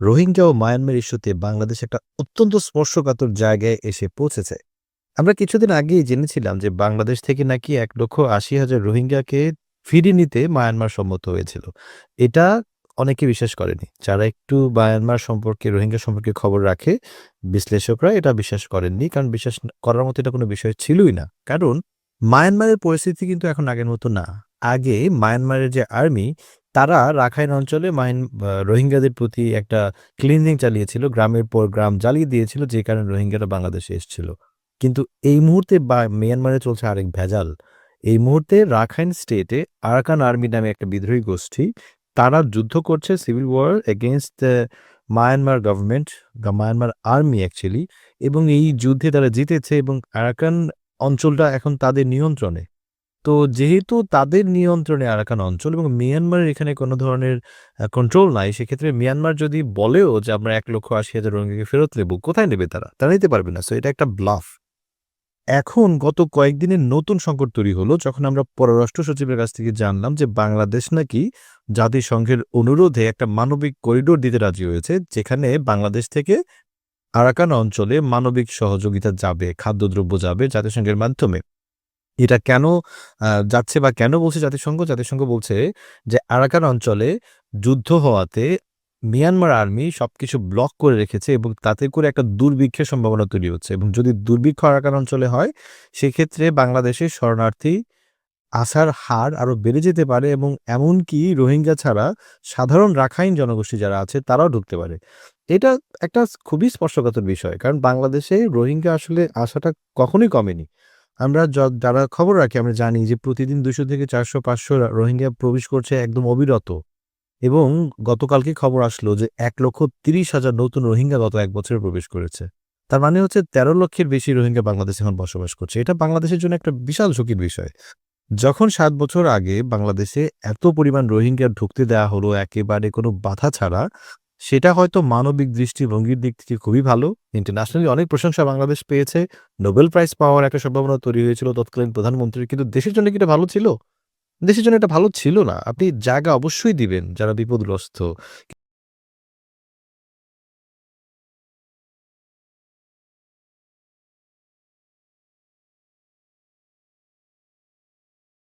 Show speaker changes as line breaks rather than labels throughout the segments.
রোহিঙ্গা ও Myanmar ইস্যুতে বাংলাদেশ একটা অত্যন্ত স্পর্শকাতর জায়গায় এসে পৌঁছেছে। আমরা কিছুদিন আগেই জেনেছিলাম যে বাংলাদেশ থেকে নাকি ১,৮০,০০০ রোহিঙ্গাকে ফিরিয়ে নিতে মায়ানমার সম্মত হয়েছিল। এটা অনেকে বিশ্বাস করেনি। যারা একটু মায়ানমার সম্পর্কে, রোহিঙ্গা সম্পর্কে খবর রাখে, বিশ্লেষকরা এটা বিশ্বাস করেননি। কারণ বিশ্বাস করার মতো এটা কোনো বিষয় ছিলই না। কারণ মায়ানমারের পরিস্থিতি কিন্তু এখন আগের মতো না। আগে মায়ানমারের যে আর্মি, তারা রাখাইন অঞ্চলে রোহিঙ্গাদের প্রতি একটা ক্লিনজিং চালিয়েছিল। গ্রামের পর গ্রাম জ্বালিয়ে দিয়েছিল, যে কারণে রোহিঙ্গারা বাংলাদেশে এসছিল। কিন্তু এই মুহূর্তে মিয়ানমারে চলছে আরেক ভেজাল। এই মুহূর্তে রাখাইন স্টেটে আরাকান আর্মি নামে একটা বিদ্রোহী গোষ্ঠী, তারা যুদ্ধ করছে civil war against the Myanmar government, Myanmar army actually. এবং এই যুদ্ধে তারা জিতেছে এবং আরাকান অঞ্চলটা এখন তাদের নিয়ন্ত্রণে। তো যেহেতু তাদের নিয়ন্ত্রণে আরাকান অঞ্চল এবং মিয়ানমারের এখানে কোনো ধরনের কন্ট্রোল নাই, সেক্ষেত্রে মিয়ানমার যদি বলেও যে আমরা ১,৮০,০০০ রোহিঙ্গাকে ফেরত নেব, কোথায় নেবে তারা? তারা নিতে পারবে না। সো এটা একটা ব্লাফ। এখন গত কয়েকদিনের নতুন সংকট তৈরি হলো যখন আমরা পররাষ্ট্র সচিবের কাছ থেকে জানলাম যে বাংলাদেশ নাকি জাতিসংঘের অনুরোধে একটা মানবিক করিডোর দিতে রাজি হয়েছে, যেখানে বাংলাদেশ থেকে আরাকান অঞ্চলে মানবিক সহযোগিতা যাবে, খাদ্যদ্রব্য যাবে জাতিসংঘের মাধ্যমে। এটা কেন যাচ্ছে বা কেন বলছে জাতিসংঘ? জাতিসংঘ বলছে যে আরাকান অঞ্চলে যুদ্ধ হওয়াতে মিয়ানমার আর্মি সবকিছু ব্লক করে রেখেছে এবং তাতে করে একটা দুর্ভিক্ষের সম্ভাবনা তৈরি হচ্ছে, এবং যদি দুর্ভিক্ষ আরাকান অঞ্চলে হয়, সেক্ষেত্রে বাংলাদেশে শরণার্থী আসার হার আরো বেড়ে যেতে পারে এবং এমনকি রোহিঙ্গা ছাড়া সাধারণ রাখাইন জনগোষ্ঠী যারা আছে তারাও ঢুকতে পারে। এটা একটা খুবই স্পর্শকাতর বিষয়। কারণ বাংলাদেশে রোহিঙ্গা আসলে আসাটা কখনোই কমেনি। আমরা যারা খবর রাখি আমরা জানি যে প্রতিদিন ২০০ থেকে ৪০০-৫০০ রোহিঙ্গা প্রবেশ করছে একদম অবিরত। এবং গতকালকে খবর আসলো যে ১,৩০,০০০ নতুন রোহিঙ্গা গত ১ বছরে প্রবেশ করেছে। তার মানে হচ্ছে ১৩ লক্ষের বেশি রোহিঙ্গা বাংলাদেশে এখন বসবাস করছে। এটা বাংলাদেশের জন্য একটা বিশাল ঝুঁকির বিষয়। যখন ৭ বছর আগে বাংলাদেশে এত পরিমাণ রোহিঙ্গা ঢুকতে দেয়া হলো একেবারে কোনো বাধা ছাড়া, সেটা হয়তো মানবিক দৃষ্টিভঙ্গির দিক থেকে খুবই ভালো। ইন্টারন্যাশনালি অনেক প্রশংসা বাংলাদেশ পেয়েছে। নোবেল প্রাইজ পাওয়ার একটা সম্ভাবনা তৈরি হয়েছিল তৎকালীন প্রধানমন্ত্রীর। কিন্তু দেশের জন্য কি এটা ভালো ছিল? দেশের জন্য এটা ভালো ছিল না। আপনি জায়গা অবশ্যই দিবেন যারা বিপদগ্রস্ত।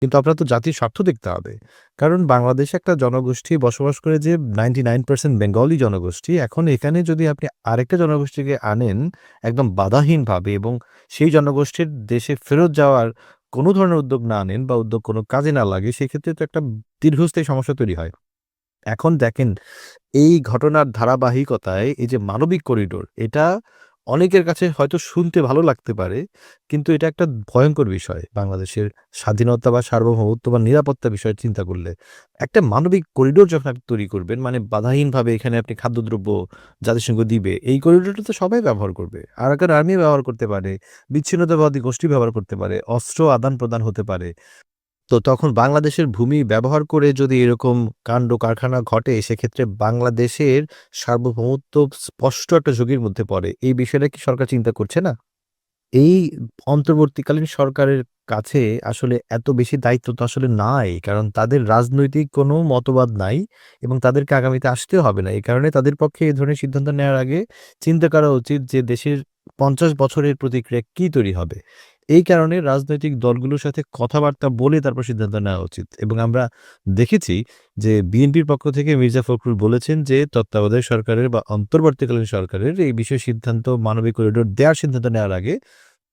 কিন্তু আপনার তো জাতির স্বার্থ দেখতে হবে। কারণ বাংলাদেশে একটা জনগোষ্ঠী বসবাস করে যে 99% বেঙ্গলি জনগোষ্ঠী। এখন এখানে যদি আপনি আরেকটা জনগোষ্ঠীকে আনেন একদম বাধাহীনভাবে এবং সেই জনগোষ্ঠীর দেশে ফেরত যাওয়ার কোনো ধরনের উদ্যোগ না নেন বা উদ্যোগ কোনো কাজে না লাগে, সেক্ষেত্রে তো একটা দীর্ঘস্থায়ী সমস্যা তৈরি হয়। এখন দেখেন, এই ঘটনার ধারাবাহিকতায় এই যে মানবিক করিডোর, এটা অনেকের কাছে হয়তো শুনতে ভালো লাগতে পারে। কিন্তু এটা একটা ভয়ংকর বিষয় বাংলাদেশের স্বাধীনতা বা সার্বভৌমত্ব বা নিরাপত্তা বিষয় চিন্তা করলে। একটা মানবিক করিডোর যখন আপনি তৈরি করবেন, মানে বাধাহীনভাবে এখানে আপনি খাদ্যদ্রব্য জাতিসংঘ দিবে। এই করিডোরটা তো সবাই ব্যবহার করবে। আরাকান আর্মি ব্যবহার করতে পারে, বিচ্ছিন্নতাবাদী গোষ্ঠী ব্যবহার করতে পারে, অস্ত্র আদান-প্রদান হতে পারে। তো তখন বাংলাদেশের ভূমি ব্যবহার করে যদি এরকম কাণ্ড কারখানা ঘটে, সেক্ষেত্রে বাংলাদেশের সার্বভৌমত্ব স্পষ্ট একটা ঝুঁকির মধ্যে পড়ে। এই বিষয়টা কি সরকার চিন্তা করছে না? এই অন্তর্বর্তীকালীন সরকারের কাছে আসলে এত বেশি দায়িত্ব তো আসলে নাই। কারণ তাদের রাজনৈতিক কোনো মতবাদ নাই এবং তাদেরকে আগামীতে আসতেও হবে না। এই কারণে তাদের পক্ষে এ ধরনের সিদ্ধান্ত নেওয়ার আগে চিন্তা করা উচিত যে দেশের ৫০ বছরের প্রতিক্রিয়া কি তৈরি হবে। এই কারণে রাজনৈতিক দলগুলোর সাথে কথাবার্তা বলে তারপর সিদ্ধান্ত নেওয়া উচিত। এবং আমরা দেখেছি যে বিএনপির পক্ষ থেকে মির্জা ফখরুল বলেছেন যে তত্ত্বাবধায়ক সরকারের বা অন্তর্বর্তীকালীন সরকারের এই বিষয়ে সিদ্ধান্ত, মানবিক করিডোর দেওয়ার সিদ্ধান্ত নেওয়ার আগে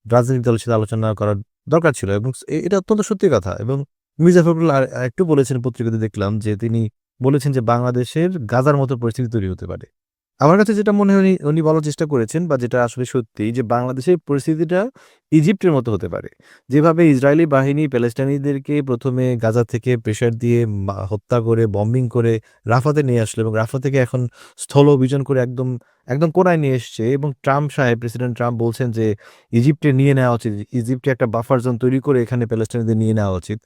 রাজনৈতিক দলের সাথে আলোচনা করার দরকার ছিল এবং এটা অত্যন্ত সত্যি কথা। এবং মির্জা ফখরুল আরেকটু বলেছেন, পত্রিকাতে দেখলাম যে তিনি বলেছেন যে বাংলাদেশের গাজার মতো পরিস্থিতি তৈরি হতে পারে। আমার কাছে যেটা মনে হয় উনি বলার চেষ্টা করেছেন বা যেটা আসলে সত্যি, যে বাংলাদেশের পরিস্থিতিটা ইজিপ্টের মতো হতে পারে। যেভাবে ইসরায়েলি বাহিনী প্যালেস্টাইনিদেরকে ১ম এ গাজা থেকে প্রেশার দিয়ে হত্যা করে, বম্বিং করে রাফাতে নিয়ে আসলো এবং রাফা থেকে এখন স্থল অভিযান করে একদম কোনায় নিয়ে এসছে। এবং প্রেসিডেন্ট ট্রাম্প বলছেন যে ইজিপ্টে নিয়ে নেওয়া উচিত। ইজিপ্টে একটা বাফার জোন তৈরি করে এখানে প্যালেস্টাইনিদের নিয়ে নেওয়া উচিত।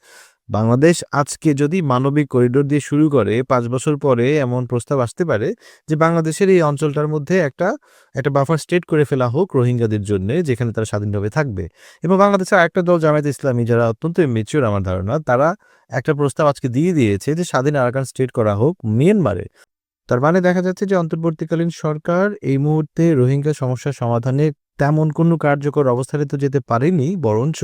বাংলাদেশ আজকে যদি মানবিক করিডোর দিয়ে শুরু করে, ৫ বছর পরে এমন প্রস্তাব আসতে পারে যে বাংলাদেশের এই অঞ্চলটার মধ্যে একটা বাফার স্টেট করে ফেলা হোক রোহিঙ্গাদের জন্যে, যেখানে তারা স্বাধীনভাবে থাকবে। এবং বাংলাদেশের আরেকটা দল জামায়াতে ইসলামী, যারা অত্যন্ত ম্যাচিউর আমার ধারণা, তারা একটা প্রস্তাব আজকে দিয়ে দিয়েছে যে স্বাধীন আরাকান স্টেট করা হোক মিয়ানমারে। তার মানে দেখা যাচ্ছে যে অন্তর্বর্তীকালীন সরকার এই মুহূর্তে রোহিঙ্গা সমস্যার সমাধানে তেমন কোনো কার্যকর অবস্থানে তো যেতে পারেনি, বরঞ্চ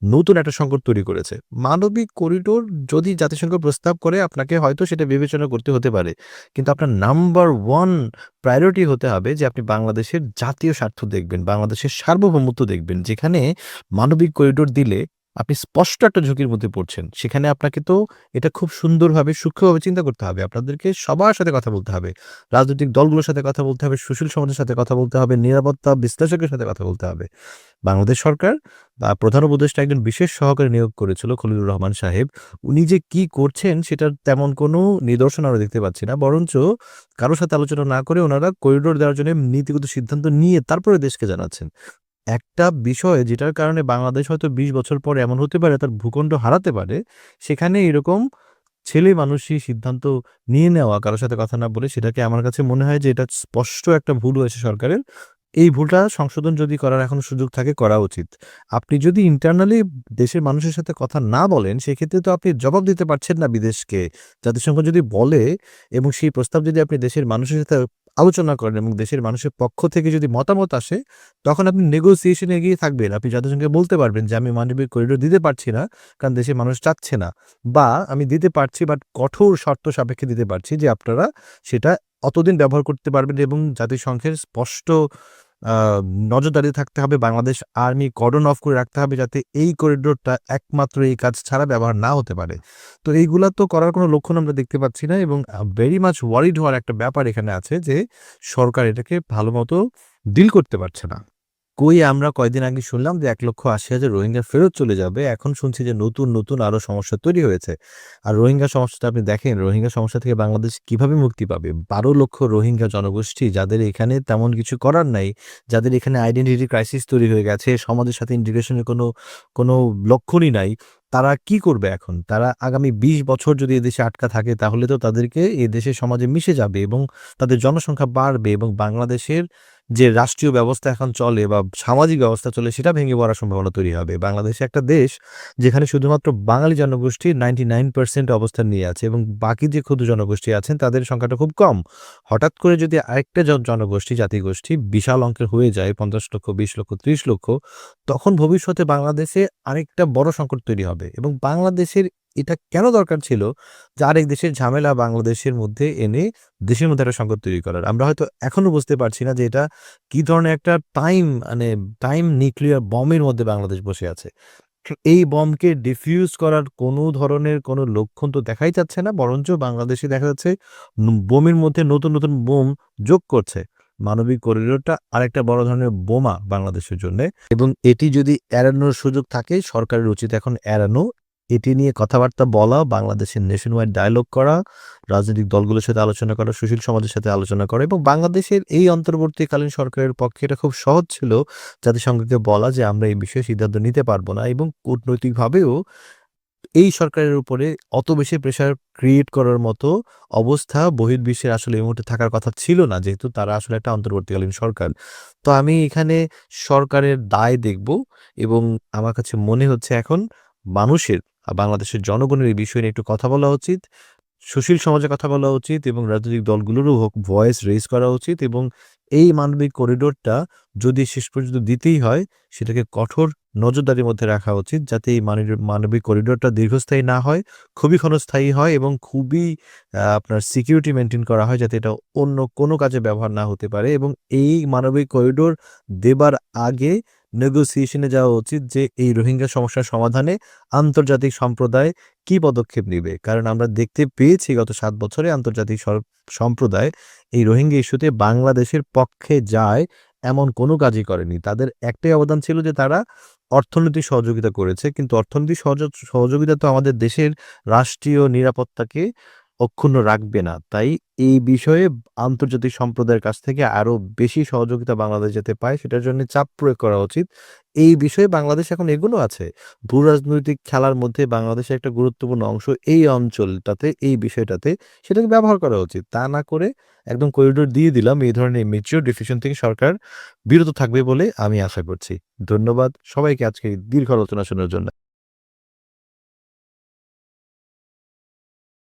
নতুন একটা সংকট তৈরি করেছে। মানবিক করিডোর যদি জাতিসংঘ প্রস্তাব করে আপনাকে হয়তো সেটা বিবেচনা করতে হতে পারে। কিন্তু আপনার নাম্বার 1 প্রায়োরিটি হতে হবে যে আপনি বাংলাদেশের জাতীয় স্বার্থ দেখবেন, বাংলাদেশের সার্বভৌমত্ব দেখবেন। যেখানে মানবিক করিডোর দিলে আপনি স্পষ্ট একটা ঝুঁকির মধ্যে পড়ছেন। সেখানে আপনাকে তো এটা খুব সুন্দরভাবে সূক্ষ্মভাবে চিন্তা করতে হবে। আপনাদেরকে সবার সাথে কথা বলতে হবে। রাজনৈতিক দলগুলোর সাথে কথা বলতে হবে, সুশীল সমাজের সাথে কথা বলতে হবে, নিরাপত্তা বিশ্লেষকের সাথে কথা বলতে হবে। বাংলাদেশ সরকার প্রধান উপদেষ্টা একজন বিশেষ সহকারী নিয়োগ করেছিল খলিলুর রহমান সাহেব। উনি যে কি করছেন সেটার তেমন কোনো নিদর্শন আমরা দেখতে পাচ্ছি না। বরঞ্চ কারো সাথে আলোচনা না করে উনারা করিডোর দেওয়ার জন্য নীতিগত সিদ্ধান্ত নিয়ে তারপরে দেশকে জানাচ্ছেন। একটা বিষয় যেটার কারণে বাংলাদেশ হয়তো ২০ বছর পরে এমন হতে পারে তার ভূখণ্ড হারাতে পারে, সেখানে এরকম ছেলেমানুষি সিদ্ধান্ত নিয়ে নেওয়া কারো সাথে কথা না বলে, সেটাকে আমার কাছে মনে হয় যে এটা স্পষ্ট একটা ভুল হয়েছে সরকারের। এই ভুলটা সংশোধন যদি করার এখনো সুযোগ থাকে করা উচিত। আপনি যদি ইন্টারনালি দেশের মানুষের সাথে কথা না বলেন, সেক্ষেত্রে তো আপনি জবাব দিতে পারছেন না বিদেশকে। জাতিসংঘ যদি বলে এবং সেই প্রস্তাব যদি আপনি দেশের মানুষের সাথে আলোচনা করেন এবং দেশের মানুষের পক্ষ থেকে যদি মতামত আসে, তখন আপনি নেগোসিয়েশন এ এগিয়ে থাকবেন। আপনি জাতিসংঘে বলতে পারবেন যে, "আমি মানবিক করিডোর দিতে পারছি না, কারণ দেশের মানুষ চাচ্ছে না।" বা, "আমি দিতে পারছি বাট কঠোর শর্ত সাপেক্ষে দিতে পারছি যে আপনারা সেটা অতদিন ব্যবহার করতে পারবেন এবং জাতিসংঘের স্পষ্ট আ নজরদারি থাকতে হবে। বাংলাদেশ আর্মি কর্ডন অফ করে রাখতে হবে যাতে এই করিডোরটা একমাত্র এই কাজ ছাড়া ব্যবহার না হতে পারে।" তো এইগুলা তো করার কোনো লক্ষণ আমরা দেখতে পাচ্ছি না এবং ভেরি মাচ ওয়ারিড হওয়ার একটা ব্যাপার এখানে আছে যে সরকার এটাকে ভালোমতো ডিল করতে পারছে না। কই আমরা কয়দিন আগে শুনলাম যে ১,৮০,০০০ রোহিঙ্গা ফেরত চলে যাবে। এখন শুনছি যে নতুন আরো সমস্যা তৈরি হয়েছে। আর রোহিঙ্গা সমস্যাটা আপনি দেখেন, রোহিঙ্গা সমস্যা থেকে বাংলাদেশ কিভাবে মুক্তি পাবে? ১২ লক্ষ রোহিঙ্গা জনগোষ্ঠী যাদের এখানে তেমন কিছু করার নাই, যাদের এখানে আইডেন্টিটি ক্রাইসিস তৈরি হয়ে গেছে, সমাজের সাথে ইন্টিগ্রেশন এর কোনো লক্ষণই নাই। তারা কি করবে এখন? তারা আগামী ২০ বছর যদি এদেশে আটকা থাকে তাহলে তো তাদেরকে এদেশের সমাজে মিশে যাবে এবং তাদের জনসংখ্যা বাড়বে এবং বাংলাদেশের যে রাষ্ট্রীয় ব্যবস্থা এখন চলে বা সামাজিক ব্যবস্থা চলে সেটা ভেঙে পড়ার সম্ভাবনা তৈরি হবে। বাংলাদেশ একটা দেশ যেখানে শুধুমাত্র বাঙালি জনগোষ্ঠী 99% অবস্থান নিয়ে আছে এবং বাকি যে ক্ষুদ্র জনগোষ্ঠী আছেন তাদের সংখ্যাটা খুব কম। হঠাৎ করে যদি আরেকটা জনগোষ্ঠী, জাতিগোষ্ঠী বিশাল অঙ্কের হয়ে যায় ৫০ লক্ষ, ২০ লক্ষ, ৩০ লক্ষ, তখন ভবিষ্যতে বাংলাদেশে আরেকটা বড় সংকট তৈরি হবে এবং বাংলাদেশের এটা কেন দরকার ছিল যে আরেক দেশের ঝামেলা বাংলাদেশের মধ্যে এনে দেশের মধ্যে একটা সংকট তৈরি করার। আমরা হয়তো এখনো বুঝতে পারছি না যে এটা কি ধরনের একটা টাইম নিউক্লিয়ার বমের মধ্যে বাংলাদেশ বসে আছে। এই বমকে ডিফিউজ করার কোনো ধরনের কোনো লক্ষণ তো দেখাই যাচ্ছে না। বরঞ্চ বাংলাদেশে দেখা যাচ্ছে বোমের মধ্যে নতুন বোম যোগ করছে। মানবিক করিডোরটা আরেকটা বড় ধরনের বোমা বাংলাদেশের জন্যে এবং এটি যদি এড়ানোর সুযোগ থাকে সরকারের উচিত এখন এড়ানো। এটি নিয়ে কথাবার্তা বলা, বাংলাদেশের নেশন ওয়াইড ডায়ালগ করা, রাজনৈতিক দলগুলোর সাথে আলোচনা করা, সুশীল সমাজের সাথে আলোচনা করা এবং বাংলাদেশের এই অন্তর্বর্তীকালীন সরকারের পক্ষে এটা খুব সহজ ছিল জাতিসংঘকে বলা যে আমরা এই বিষয়ে সিদ্ধান্ত নিতে পারব না এবং কূটনৈতিকভাবেও এই সরকারের উপরে অত বেশি প্রেশার ক্রিয়েট করার মতো অবস্থা বহির্বিশ্বের আসলে এই মুহূর্তে থাকার কথা ছিল না। যেহেতু তারা আসলে একটা অন্তর্বর্তীকালীন সরকার। তো আমি এখানে সরকারের দায় দেখব এবং আমার কাছে মনে হচ্ছে এখন মানুষের বাংলাদেশের জনগণের এই বিষয় নিয়ে একটু কথা বলা উচিত। সুশীল সমাজে কথা বলা উচিত এবং রাজনৈতিক দলগুলোরও ভয়েস রেইজ করা উচিত এবং এই মানবিক করিডোরটা যদি শেষ পর্যন্ত দিতেই হয় সেটাকে কঠোর নজরদারির মধ্যে রাখা উচিত যাতে এই মানবিক করিডোরটা দীর্ঘস্থায়ী না হয়, খুবই ক্ষণস্থায়ী হয় এবং খুবই আপনার সিকিউরিটি মেইনটেইন করা হয় যাতে এটা অন্য কোনো কাজে ব্যবহার না হতে পারে এবং এই মানবিক করিডোর দেবার আগে নেগোসিয়েশন এ যাওয়া উচিত যে এই রোহিঙ্গা সমস্যার সমাধানে আন্তর্জাতিক সম্প্রদায় কি পদক্ষেপ নিবে? কারণ আমরা দেখতে পেয়েছি গত ৭ বছরে আন্তর্জাতিক সম্প্রদায় এই রোহিঙ্গা ইস্যুতে বাংলাদেশের পক্ষে যায় এমন কোনো কাজই করেনি। তাদের একটাই অবদান ছিল যে তারা অর্থনৈতিক সহযোগিতা করেছে। কিন্তু অর্থনৈতিক সহযোগিতা তো আমাদের দেশের রাষ্ট্রীয় নিরাপত্তাকে অক্ষুণ্ণ রাখবে না। তাই এই বিষয়ে আন্তর্জাতিক সম্প্রদায়ের কাছ থেকে আরো বেশি সহযোগিতা বাংলাদেশ যাতে পায় সেটার জন্য চাপ প্রয়োগ করা উচিত। এই বিষয়ে বাংলাদেশ এখন এগোনো আছে। ভূ-রাজনৈতিক খেলার মধ্যে বাংলাদেশের একটা গুরুত্বপূর্ণ অংশ এই অঞ্চলটাতে, এই বিষয়টাতে সেটাকে ব্যবহার করা উচিত। তা না করে একদম করিডোর দিয়ে দিলাম। এই ধরনের ম্যাচিউর ডিসিশন থেকে সরকার বিরত থাকবে বলে আমি আশা করছি। ধন্যবাদ সবাইকে আজকে এই দীর্ঘ আলোচনা শোনার জন্য।